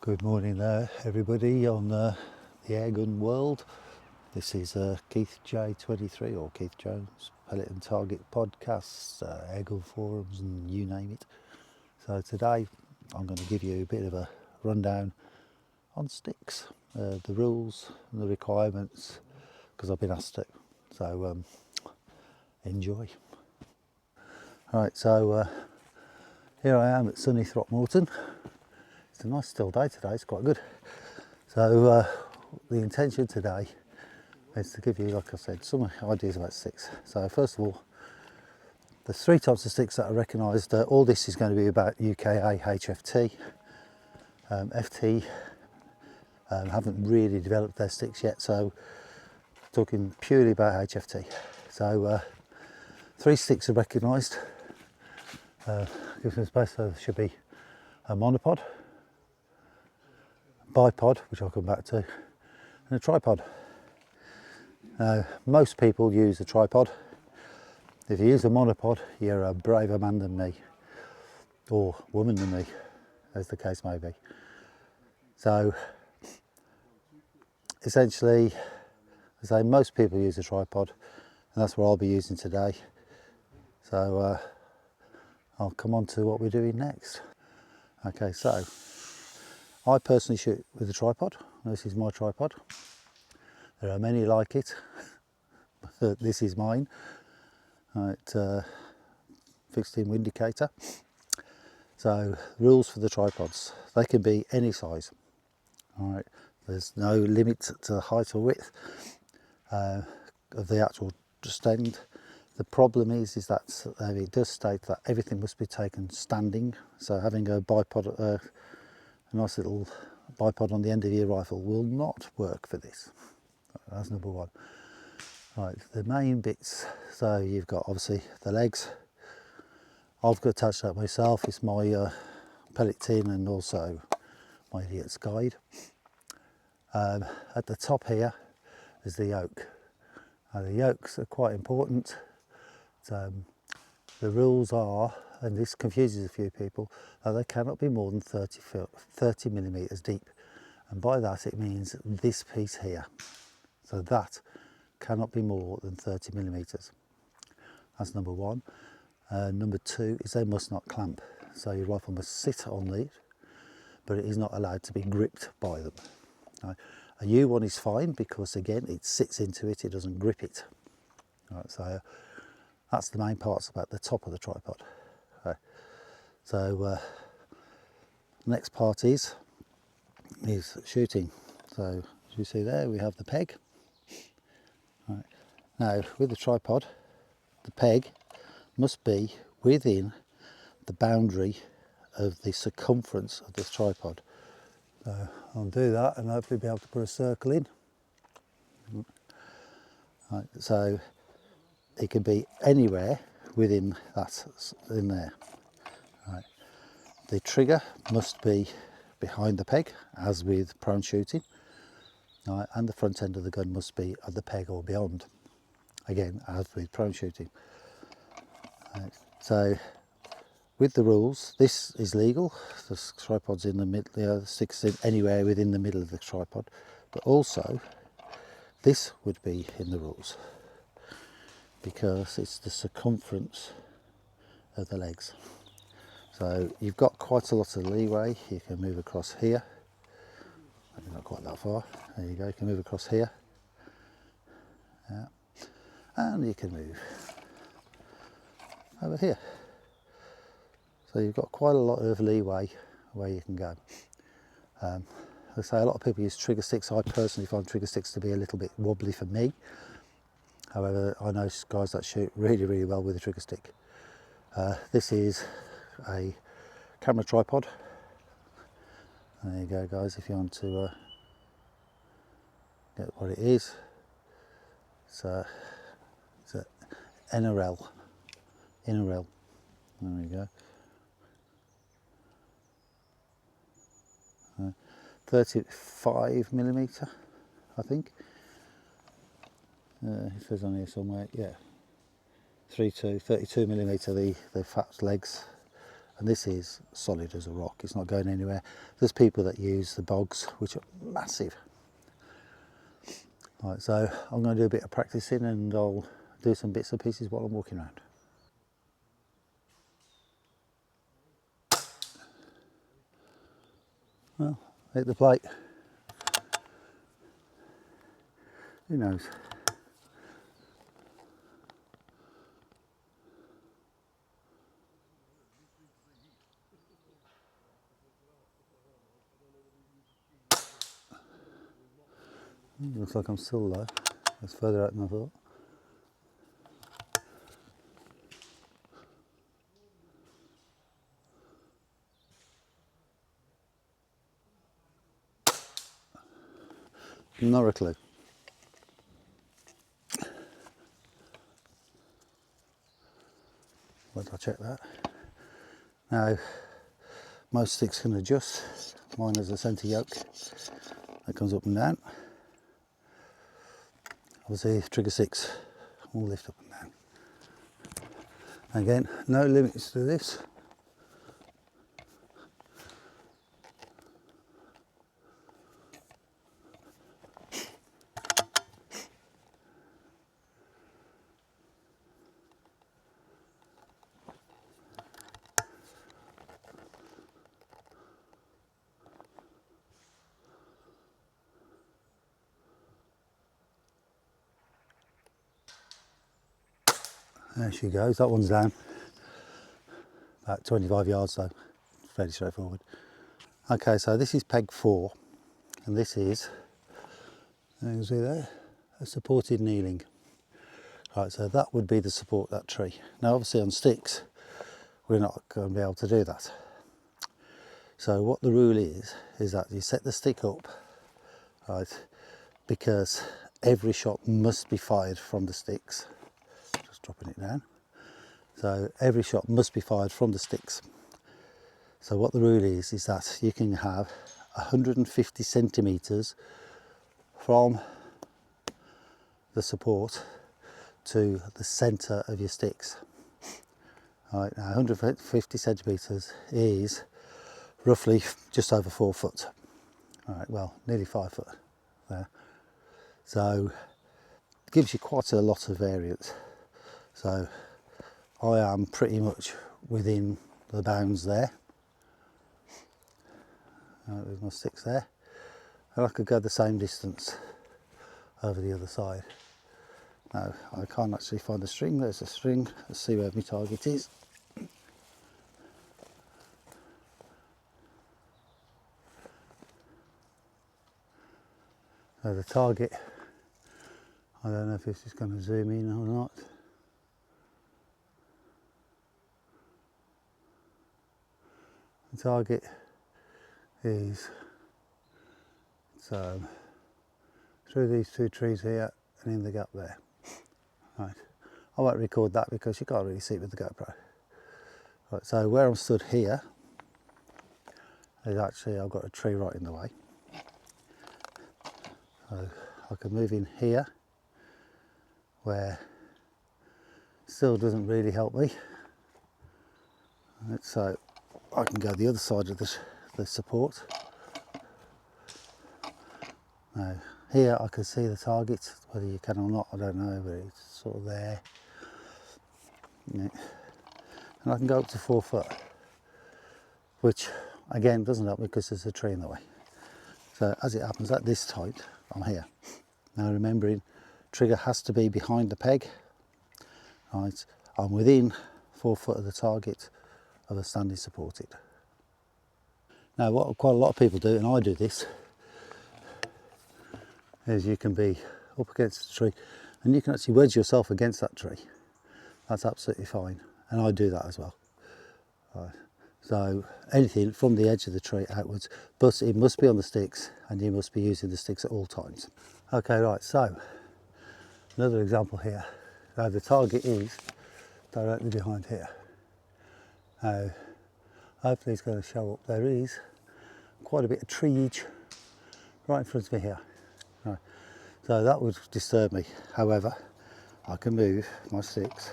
Good morning there, everybody on the airgun world. This is Keith J23 or Keith Jones Pellet and Target podcasts, airgun forums, and you name it. So today I'm going to give you a bit of a rundown on sticks, the rules and the requirements, because I've been asked to. So enjoy. Right, so here I am at sunny Throckmorton. It's a nice still day today, it's quite good. So the intention today is to give you, like I said, some ideas about sticks. So first of all, there's three types of sticks that are recognised. All this is going to be about UKA HFT. FT haven't really developed their sticks yet, so talking purely about HFT. So three sticks are recognised. Gives them space, so there should be a monopod, bipod, which I'll come back to, and a tripod. Now, most people use a tripod. If you use a monopod, you're a braver man than me, or woman than me, as the case may be. So, essentially, I say most people use a tripod, and that's what I'll be using today. So, I'll come on to what we're doing next. Okay, so I personally shoot with a tripod. This is my tripod. There are many like it. This is mine. Fixed in indicator. So rules for the tripods. They can be any size. All right. There's no limit to the height or width of the actual stand. The problem is that it does state that everything must be taken standing. So having a bipod, a nice little bipod on the end of your rifle will not work for this. That's number one. Right, the main bits. So you've got obviously the legs. I've got attached that myself. It's my pellet tin and also my idiot's guide. At the top here is the yoke. Now the yokes are quite important. The rules are, and this confuses a few people, that they cannot be more than 30 millimeters deep. And by that it means this piece here. So that cannot be more than 30 millimeters. That's number one. Number two is they must not clamp. So your rifle must sit on it, but it is not allowed to be gripped by them. Right. A U1 is fine because again it sits into it, it doesn't grip it. Right, so that's the main parts about the top of the tripod. Right. So next part is shooting. So as you see there, we have the peg. Right. Now with the tripod, the peg must be within the boundary of the circumference of this tripod. I'll do that and hopefully be able to put a circle in. Right. So it can be anywhere within that, in there. Right. The trigger must be behind the peg, as with prone shooting. Right. And the front end of the gun must be at the peg or beyond, again as with prone shooting. Right. So with the rules, this is legal. The tripod's in the middle, the sticks in anywhere within the middle of the tripod, but also this would be in the rules because it's the circumference of the legs. So you've got quite a lot of leeway. You can move across here, maybe not quite that far. There you go. You can move across here, yeah, and you can move over here. So you've got quite a lot of leeway where you can go. As I say, a lot of people use trigger sticks. I personally find trigger sticks to be a little bit wobbly for me. However, I know guys that shoot really, really well with a trigger stick. This is a camera tripod. There you go, guys, if you want to get what it is. It's a NRL. There we go. 35 millimeter, I think. It says on here somewhere, yeah. 32 millimeter, the fat legs, and this is solid as a rock, it's not going anywhere. There's people that use the bogs, which are massive. Right, so I'm going to do a bit of practicing and I'll do some bits and pieces while I'm walking around. Well, hit the plate. Who knows? Looks like I'm still low. It's further out than I thought. Not a clue. Wait till I check that. Now, most sticks can adjust. Mine has a centre yoke that comes up and down. Obviously, trigger sticks will lift up and down. Again, no limits to this. There she goes, that one's down. About 25 yards though, fairly straightforward. Okay, so this is peg 4, and this is, you can see there, a supported kneeling. Right, so that would be the support, that tree. Now obviously on sticks, we're not going to be able to do that. So what the rule is that you set the stick up, right, because every shot must be fired from the sticks. Just dropping it down. So every shot must be fired from the sticks. So what the rule is that you can have 150 centimetres from the support to the centre of your sticks. All right, now 150 centimetres is roughly just over 4 foot. All right, well, nearly 5 foot there. So it gives you quite a lot of variance. So I am pretty much within the bounds there. There's my sticks there. And I could go the same distance over the other side. Now, I can't actually find the string. There's a string. Let's see where my target is. So the target, I don't know if this is going to zoom in or not. The target is through these 2 trees here and in the gap there. Right, I won't record that because you can't really see it with the GoPro. Right, so where I'm stood here is actually, I've got a tree right in the way. So I can move in here, where still doesn't really help me. Right, so I can go the other side of the support. Now here I can see the target, whether you can or not I don't know, but it's sort of there. Yeah. And I can go up to 4 foot, which again doesn't help me because there's a tree in the way. So as it happens, at this height I'm here. Now remembering, trigger has to be behind the peg. Right, I'm within 4 foot of the target of a standing supported. Now what quite a lot of people do, and I do this, is you can be up against the tree and you can actually wedge yourself against that tree. That's absolutely fine, and I do that as well. Right. So anything from the edge of the tree outwards, but it must be on the sticks and you must be using the sticks at all times. Okay, right, so another example here. Now the target is directly behind here. Now hopefully it's going to show up. There is quite a bit of treeage right in front of me here. Right. So that would disturb me. However, I can move my sticks,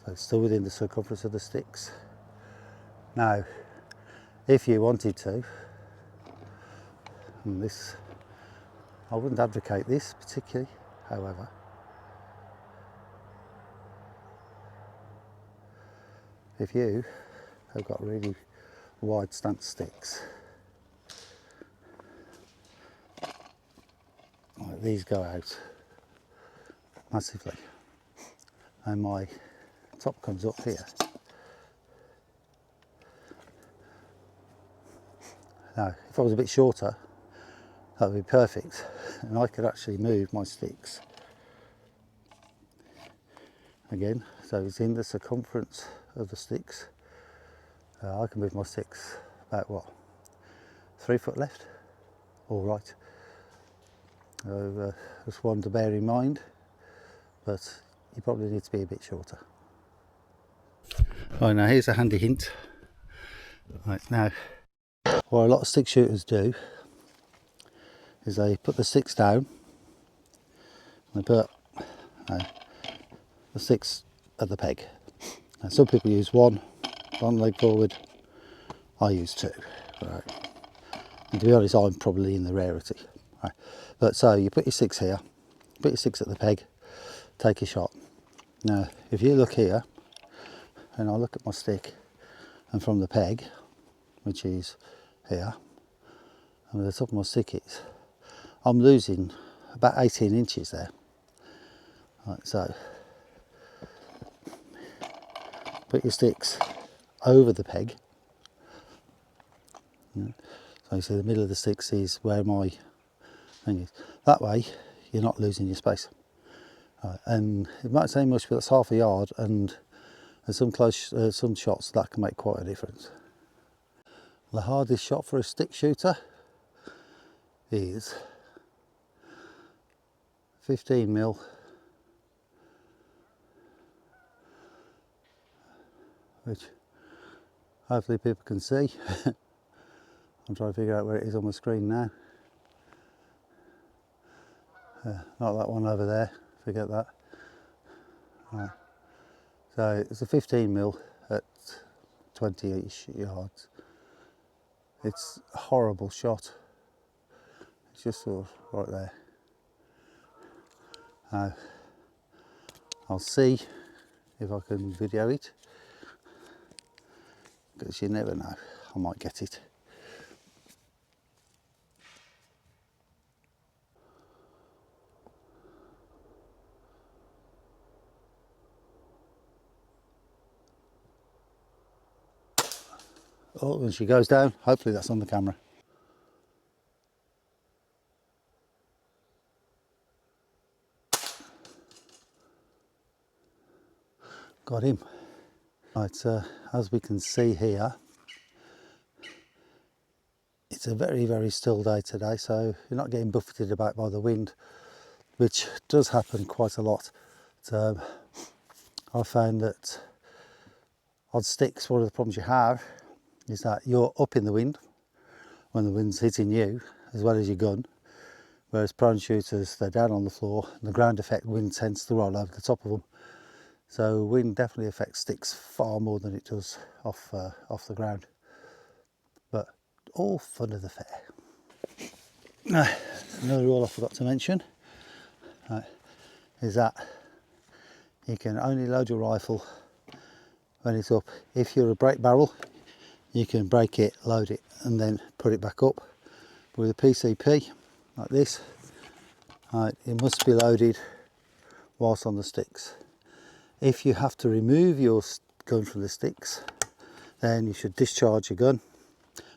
so it's still within the circumference of the sticks. Now, if you wanted to, and this, I wouldn't advocate this particularly, however, if you have got really wide stance sticks, like these go out massively, and my top comes up here. Now, if I was a bit shorter, that would be perfect, and I could actually move my sticks again, so it's in the circumference of the sticks. I can move my sticks about what, 3 foot left or right. So just one to bear in mind, but you probably need to be a bit shorter. Right, now here's a handy hint. Right, now what a lot of stick shooters do is they put the sticks down and they put the sticks at the peg. Now, some people use one leg forward, I use two. Right. And to be honest, I'm probably in the rarity. Right. But so you put your sticks here, put your sticks at the peg, take your shot. Now if you look here, and I look at my stick, and from the peg, which is here, and where the top of my stick is, I'm losing about 18 inches there. Right, so put your sticks over the peg. So you see the middle of the sticks is where my thing is. That way you're not losing your space. Right, and it might seem much, but it's half a yard, and some close, some shots that can make quite a difference. The hardest shot for a stick shooter is 15mm which hopefully people can see. I'm trying to figure out where it is on the screen now. Not that one over there, forget that. Right. So it's a 15mm at 20-ish yards. It's a horrible shot. It's just sort of right there. Now, I'll see if I can video it, because you never know, I might get it. Oh, and she goes down. Hopefully that's on the camera. Got him. Right, as we can see here, it's a very, very still day today, so you're not getting buffeted about by the wind, which does happen quite a lot. But, I found that on sticks, one of the problems you have is that you're up in the wind when the wind's hitting you, as well as your gun, whereas prone shooters, they're down on the floor, and the ground effect wind tends to roll over the top of them. So wind definitely affects sticks far more than it does off the ground. But all fun of the fair. Another rule I forgot to mention is that you can only load your rifle when it's up. If you're a break barrel, you can break it, load it, and then put it back up. With a PCP like this, it must be loaded whilst on the sticks. If you have to remove your gun from the sticks, then you should discharge your gun.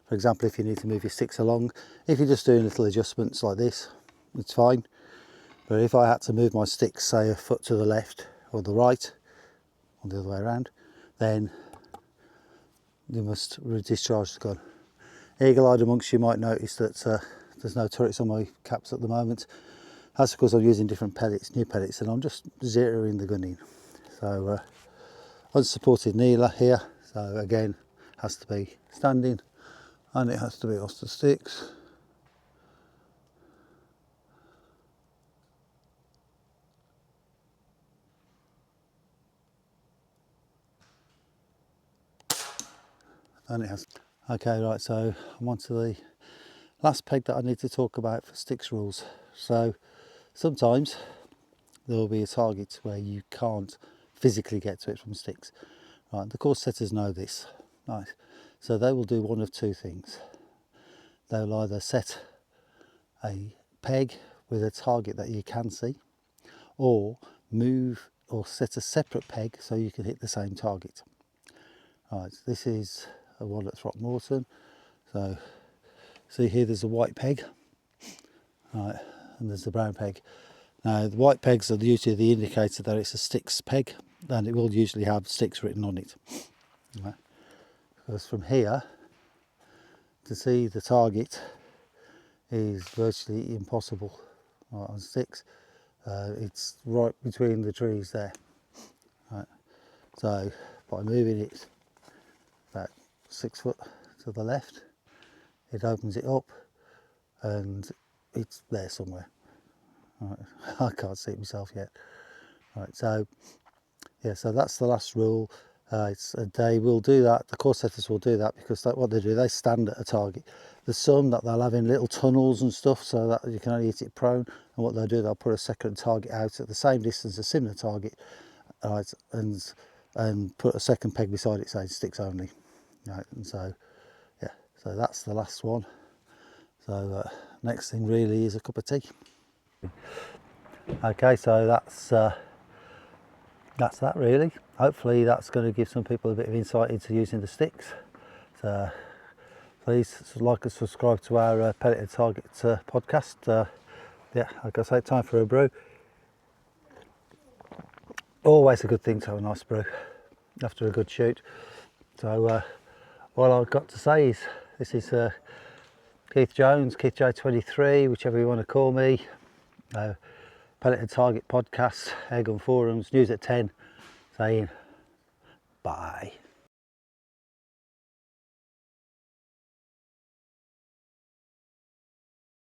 For example, if you need to move your sticks along, if you're just doing little adjustments like this, it's fine. But if I had to move my sticks, say a foot to the left or the right, or the other way around, then you must discharge the gun. Eagle-eyed amongst you might notice that there's no turrets on my caps at the moment. That's because I'm using different pellets, new pellets, and I'm just zeroing the gun in. So unsupported kneeler here, so again has to be standing, and it has to be off the sticks. And it has. Okay, right, so I'm on to the last peg that I need to talk about for sticks rules. So sometimes there will be a target where you can't physically get to it from sticks. Right, the course setters know this. Right, so they will do one of two things. They'll either set a peg with a target that you can see, or move or set a separate peg so you can hit the same target. Right, this is a one at Throckmorton. So see here, there's a white peg, right, and there's the brown peg. Now the white pegs are usually the indicator that it's a sticks peg, and it will usually have sticks written on it. Right. Because from here to see the target is virtually impossible, right, on sticks. It's right between the trees there. Right. So by moving it about 6 foot to the left, it opens it up and it's there somewhere. Right. I can't see it myself yet. Right, so yeah, so that's the last rule. They will do that, the course setters will do that, because what they do, they stand at a target. There's some that they'll have in little tunnels and stuff so that you can only hit it prone, and what they'll do, they'll put a second target out at the same distance, a similar target, right, and put a second peg beside it saying sticks only. Right, and so yeah, so that's the last one. So next thing really is a cup of tea. Okay, so that's that really. Hopefully that's going to give some people a bit of insight into using the sticks. So please like and subscribe to our Pellet and Target podcast. Yeah, like I say, time for a brew. Always a good thing to have a nice brew after a good shoot. So all I've got to say is this is Keith Jones, Keith J23, whichever you want to call me. Pellet and Target podcast, Airgun Forums, news at 10, saying bye.